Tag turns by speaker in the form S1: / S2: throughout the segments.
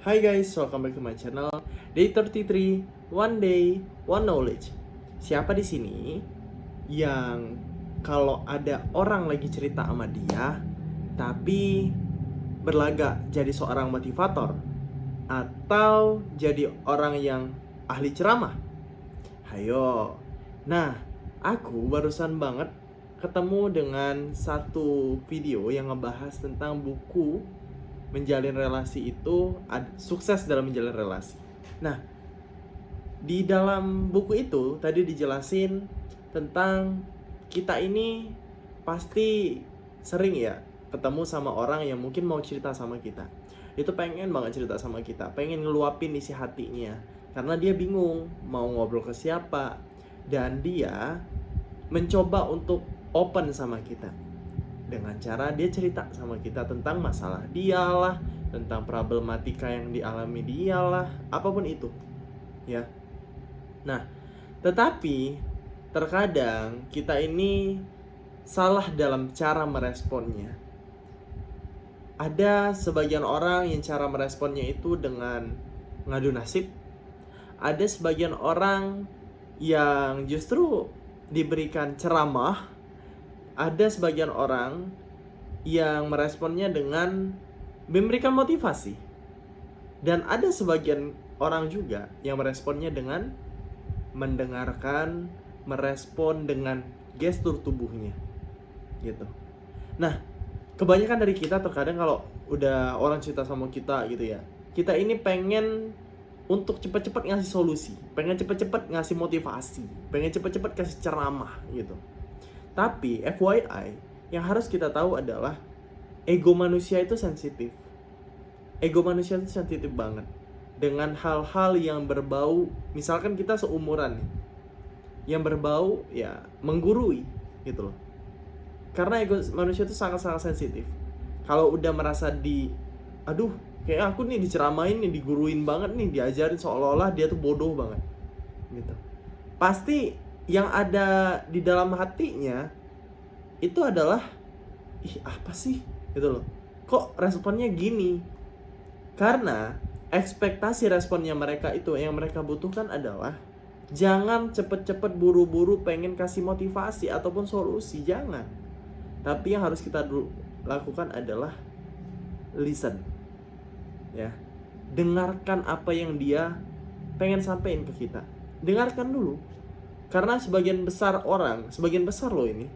S1: Hi guys, welcome back to my channel. Day 33, One Day, One Knowledge. Siapa di sini yang kalau ada orang lagi cerita sama dia, tapi berlagak jadi seorang motivator atau jadi orang yang ahli ceramah? Hayo. Nah, aku barusan banget ketemu dengan satu video yang ngebahas tentang buku menjalin relasi itu sukses dalam menjalin relasi. Nah, di dalam buku itu tadi dijelasin tentang kita ini pasti sering ya ketemu sama orang yang mungkin mau cerita sama kita. Itu pengen banget cerita sama kita, pengen ngeluapin isi hatinya karena dia bingung mau ngobrol ke siapa dan dia mencoba untuk open sama kita. Dengan cara dia cerita sama kita tentang masalah dia lah, tentang problematika yang dialami dia lah, apapun itu, ya. Nah, tetapi terkadang kita ini salah dalam cara meresponnya. Ada sebagian orang yang cara meresponnya itu dengan ngadu nasib. Ada sebagian orang yang justru diberikan ceramah. Ada sebagian orang yang meresponnya dengan memberikan motivasi. Dan ada sebagian orang juga yang meresponnya dengan mendengarkan, merespon dengan gestur tubuhnya. Gitu. Nah, kebanyakan dari kita terkadang kalau udah orang cerita sama kita gitu ya, kita ini pengen untuk cepet-cepet ngasih solusi, pengen cepet-cepet ngasih motivasi, pengen cepet-cepet kasih ceramah gitu. Tapi FYI, yang harus kita tahu adalah ego manusia itu sensitif. Ego manusia itu sensitif banget dengan hal-hal yang berbau, misalkan kita seumuran nih, yang berbau ya menggurui gitu loh. Karena ego manusia itu sangat-sangat sensitif. Kalau udah merasa aduh, kayak aku nih diceramain nih, diguruin banget nih, diajarin seolah-olah dia tuh bodoh banget gitu. Pasti yang ada di dalam hatinya itu adalah apa sih gitu loh, kok responnya gini. Karena ekspektasi responnya mereka itu yang mereka butuhkan adalah jangan cepet-cepet buru-buru pengen kasih motivasi ataupun solusi, jangan. Tapi yang harus kita lakukan adalah listen, ya, dengarkan apa yang dia pengen sampein ke kita, dengarkan dulu. Karena sebagian besar loh ini,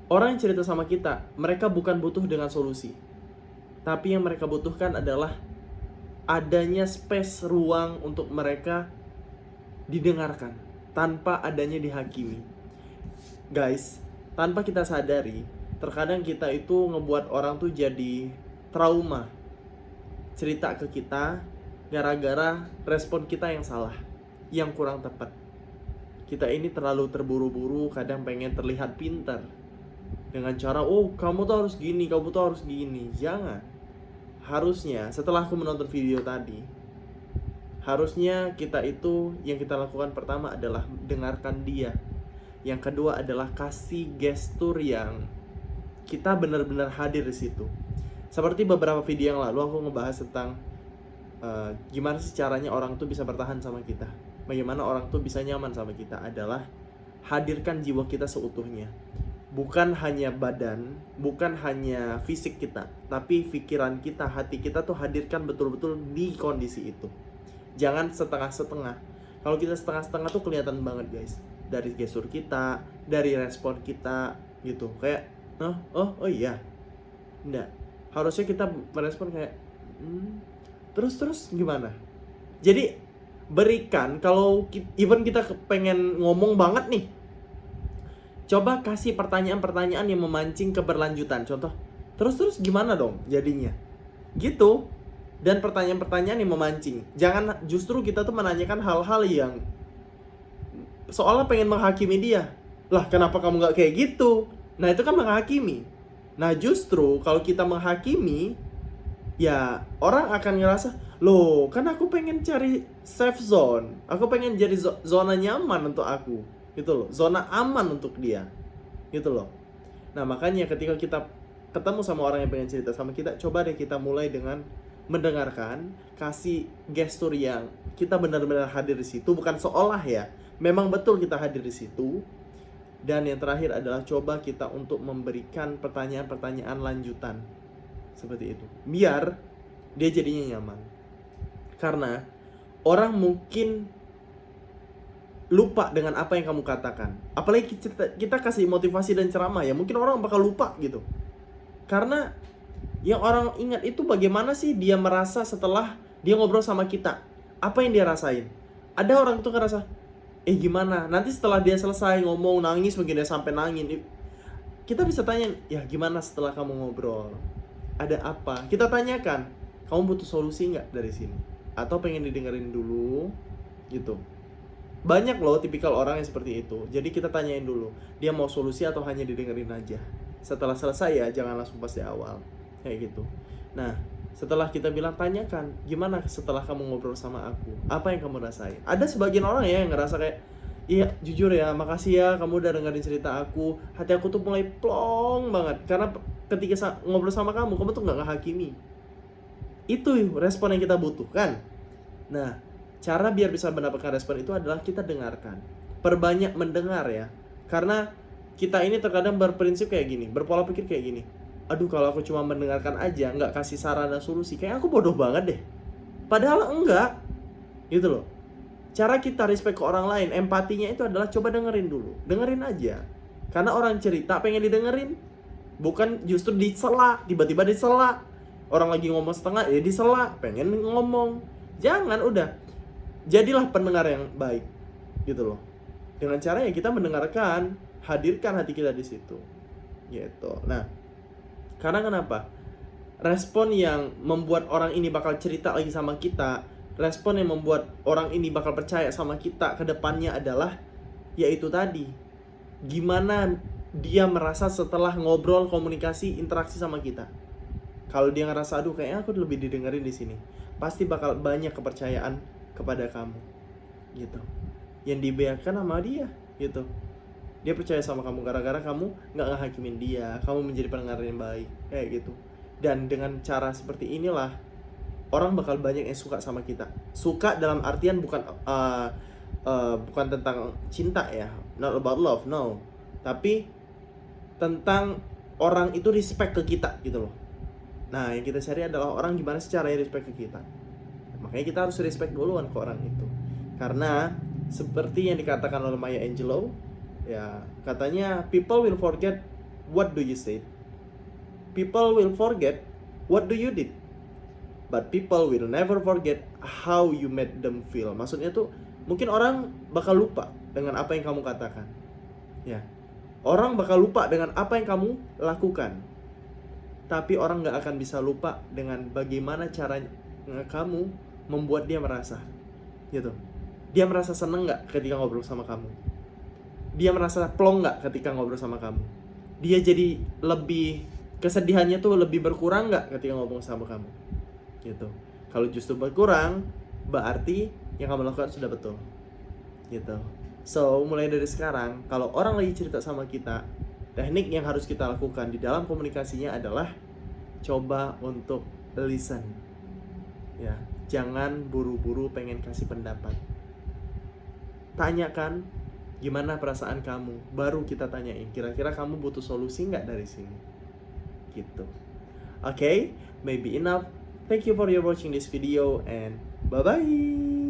S1: orang yang cerita sama kita, mereka bukan butuh dengan solusi. Tapi yang mereka butuhkan adalah adanya space, ruang untuk mereka didengarkan tanpa adanya dihakimi. Guys, tanpa kita sadari, terkadang kita itu ngebuat orang tuh jadi trauma cerita ke kita gara-gara respon kita yang salah, yang kurang tepat. Kita ini terlalu terburu-buru, kadang pengen terlihat pintar dengan cara, oh kamu tuh harus gini, kamu tuh harus gini. Jangan. Harusnya setelah aku menonton video tadi, harusnya kita itu yang kita lakukan pertama adalah dengarkan dia. Yang kedua adalah kasih gestur yang kita benar-benar hadir di situ. Seperti beberapa video yang lalu aku ngebahas tentang gimana sih caranya orang tuh bisa bertahan sama kita, bagaimana orang tuh bisa nyaman sama kita, adalah hadirkan jiwa kita seutuhnya. Bukan hanya badan, bukan hanya fisik kita, tapi pikiran kita, hati kita tuh hadirkan betul-betul di kondisi itu. Jangan setengah-setengah. Kalau kita setengah-setengah tuh kelihatan banget guys, dari gestur kita, dari respon kita gitu. Kayak oh iya, enggak. Harusnya kita merespon kayak terus gimana. Jadi berikan, kalau even kita pengen ngomong banget nih, coba kasih pertanyaan-pertanyaan yang memancing keberlanjutan. Contoh, terus gimana dong jadinya gitu. Dan pertanyaan-pertanyaan yang memancing. Jangan justru kita tuh menanyakan hal-hal yang seolah pengen menghakimi dia. Lah kenapa kamu gak kayak gitu? Nah itu kan menghakimi. Nah justru kalau kita menghakimi, ya orang akan ngerasa, loh kan aku pengen cari safe zone, aku pengen jadi zona nyaman untuk aku gitu loh, zona aman untuk dia gitu loh. Nah makanya ketika kita ketemu sama orang yang pengen cerita sama kita, coba deh kita mulai dengan mendengarkan, kasih gestur yang kita benar-benar hadir di situ, bukan seolah ya, memang betul kita hadir di situ. Dan yang terakhir adalah coba kita untuk memberikan pertanyaan-pertanyaan lanjutan seperti itu, biar dia jadinya nyaman. Karena orang mungkin lupa dengan apa yang kamu katakan. Apalagi kita kasih motivasi dan ceramah ya, mungkin orang bakal lupa gitu. Karena yang orang ingat itu bagaimana sih dia merasa setelah dia ngobrol sama kita. Apa yang dia rasain? Ada orang tuh ngerasa, gimana? Nanti setelah dia selesai ngomong, nangis, mungkin dia sampai nangis. Kita bisa tanya, ya gimana setelah kamu ngobrol? Ada apa? Kita tanyakan, kamu butuh solusi nggak dari sini? Atau pengen didengerin dulu? Gitu. Banyak loh tipikal orang yang seperti itu. Jadi kita tanyain dulu, dia mau solusi atau hanya didengerin aja. Setelah selesai ya, jangan langsung pas di awal. Kayak gitu. Nah, setelah kita bilang, tanyakan, gimana setelah kamu ngobrol sama aku? Apa yang kamu rasain? Ada sebagian orang ya yang ngerasa kayak, iya jujur ya, makasih ya kamu udah dengerin cerita aku. Hati aku tuh mulai plong banget. Karena ketika ngobrol sama kamu tuh gak ngehakimi. Itu respon yang kita butuhkan. Nah, cara biar bisa mendapatkan respon itu adalah kita dengarkan. Perbanyak mendengar ya. Karena kita ini terkadang berprinsip kayak gini, berpola pikir kayak gini. Aduh, kalau aku cuma mendengarkan aja, nggak kasih saran dan solusi, kayak aku bodoh banget deh. Padahal enggak. Gitu loh. Cara kita respect ke orang lain, empatinya itu adalah coba dengerin dulu. Dengerin aja. Karena orang cerita pengen didengerin. Bukan justru disela, tiba-tiba disela. Orang lagi ngomong setengah, ya disela, pengen ngomong. Jangan, udah. Jadilah pendengar yang baik, gitu loh. Dengan cara ya kita mendengarkan, hadirkan hati kita di situ, gitu. Nah, karena kenapa? Respon yang membuat orang ini bakal cerita lagi sama kita, respon yang membuat orang ini bakal percaya sama kita ke depannya adalah, yaitu tadi, gimana dia merasa setelah ngobrol, komunikasi, interaksi sama kita. Kalau dia ngerasa, aduh kayaknya aku lebih didengerin di sini, pasti bakal banyak kepercayaan kepada kamu, gitu. Yang dibiarkan sama dia, gitu. Dia percaya sama kamu gara-gara kamu nggak ngehakimin dia, kamu menjadi pendengar yang baik, kayak gitu. Dan dengan cara seperti inilah orang bakal banyak yang suka sama kita. Suka dalam artian bukan tentang cinta ya, not about love, no. Tapi tentang orang itu respect ke kita, gitu loh. Nah, yang kita cari adalah orang gimana sih caranya respect ke kita. Makanya kita harus respect duluan ke orang itu. Karena seperti yang dikatakan oleh Maya Angelou, ya, katanya people will forget what do you say. People will forget what do you did. But people will never forget how you made them feel. Maksudnya tuh mungkin orang bakal lupa dengan apa yang kamu katakan. Ya. Orang bakal lupa dengan apa yang kamu lakukan. Tapi orang gak akan bisa lupa dengan bagaimana caranya kamu membuat dia merasa, gitu. Dia merasa seneng gak ketika ngobrol sama kamu? Dia merasa plong gak ketika ngobrol sama kamu? Dia jadi lebih, kesedihannya tuh lebih berkurang gak ketika ngobrol sama kamu? Gitu. Kalau justru berkurang, berarti yang kamu lakukan sudah betul, gitu. So, mulai dari sekarang, kalau orang lagi cerita sama kita, teknik yang harus kita lakukan di dalam komunikasinya adalah coba untuk listen. Ya, jangan buru-buru pengen kasih pendapat. Tanyakan gimana perasaan kamu, baru kita tanyain kira-kira kamu butuh solusi nggak dari sini, gitu. Okay, maybe enough. Thank you for your watching this video and bye bye.